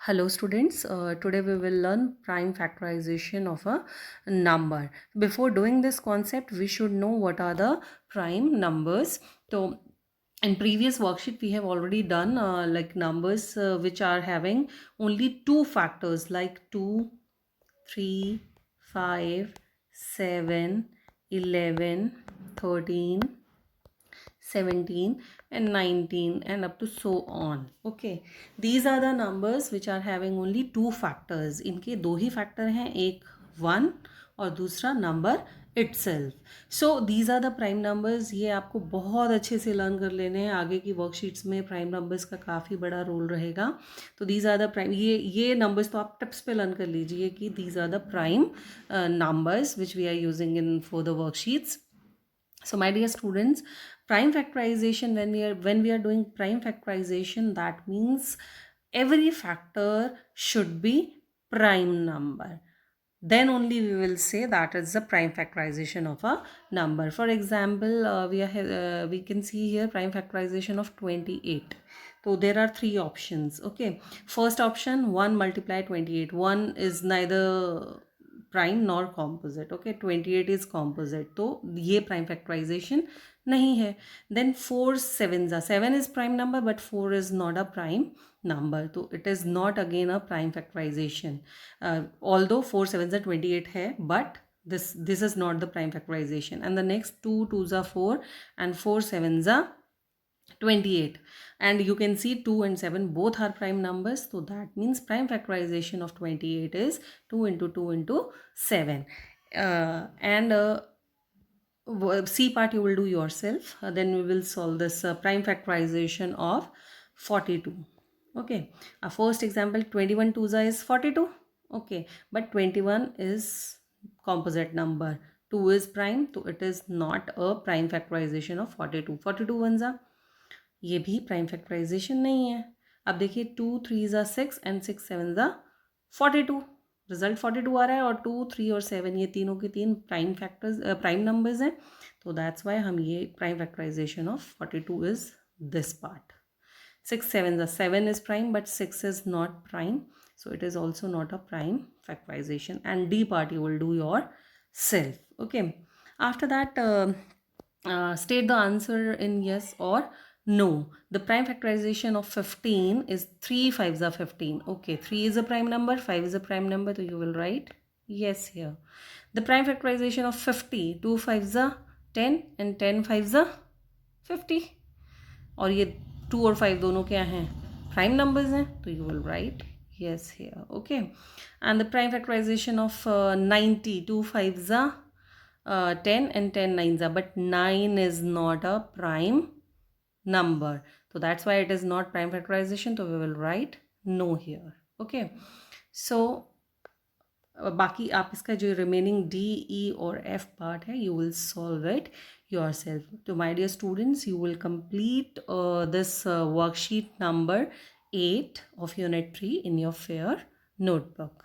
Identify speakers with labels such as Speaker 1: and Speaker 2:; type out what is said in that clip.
Speaker 1: Hello students, today we will learn prime factorization of a number. Before doing this concept, we should know what are the prime numbers. So in previous worksheet, we have already done like numbers which are having only two factors like 2, 3, 5, 7, 11, 13, 17 and 19 and up to so on. Okay, these are the numbers which are having only two factors. इनके दो ही factor हैं, एक 1 और दूसरा number itself. So these are the prime numbers. ये आपको बहुत अच्छे से लर्न कर लेने हैं. आगे की वर्कशीट्स में प्राइम नंबर्स का काफ़ी बड़ा रोल रहेगा. तो these are the prime, ये numbers तो आप टिप्स पे लर्न कर लीजिए कि these are the prime numbers which we are using in for the worksheets. So my dear students, prime factorization, when we are doing prime factorization, that means every factor should be prime number. Then only we will say that is the prime factorization of a number. For example, we can see here prime factorization of 28. So there are three options. Okay, first option 1 multiply 28. 1 is neither prime nor composite. Okay, 28 is composite, तो ये prime factorization नहीं है. Then 4 sevens are 7 is prime number but 4 is not a prime number, so it is not again a prime factorization. Although 4 sevens are 28 है, but this is not the prime factorization. And the next 2 twos are 4 and 4 sevens are 28, and you can see 2 and 7 both are prime numbers, so that means prime factorization of 28 is 2 into 2 into 7. C part you will do yourself. Then we will solve this prime factorization of 42. Okay, our first example, 21 twos is 42. Okay, but 21 is composite number, 2 is prime, so it is not a prime factorization of 42. 42 ones are, ये भी prime factorisation नहीं है. अब देखिए 2 3s are 6 and 6 7s are 42. Result 42 आ रहा है और 2 3 और 7 ये तीनों के तीन प्राइम फैक्टर्स प्राइम नंबर्स हैं, तो दैट्स वाई हम ये prime factorization of 42 is this part. 6 7s are 7 is prime but 6 is not prime, so it is also not a prime factorization. And D part you will do yourself. Okay, after that state the answer in yes or no. The prime factorization of 15 is 3 5s are 15. Okay, 3 is a prime number, 5 is a prime number, so you will write yes here. The prime factorization of 50, 2 5s are 10 and 10 5s are 50. और ये 2 और 5 दोनों क्या हैं, prime numbers हैं, तो you will write yes here. Okay, and the prime factorization of 90, 2 5s are 10 and 10 9s are, but 9 is not a prime number, so that's why it is not prime factorization, so we will write no here. Okay, so बाकी आप इसका जो remaining D E और F part है you will solve it yourself. To my dear students, you will complete this worksheet number 8 of Unit 3 in your fair notebook.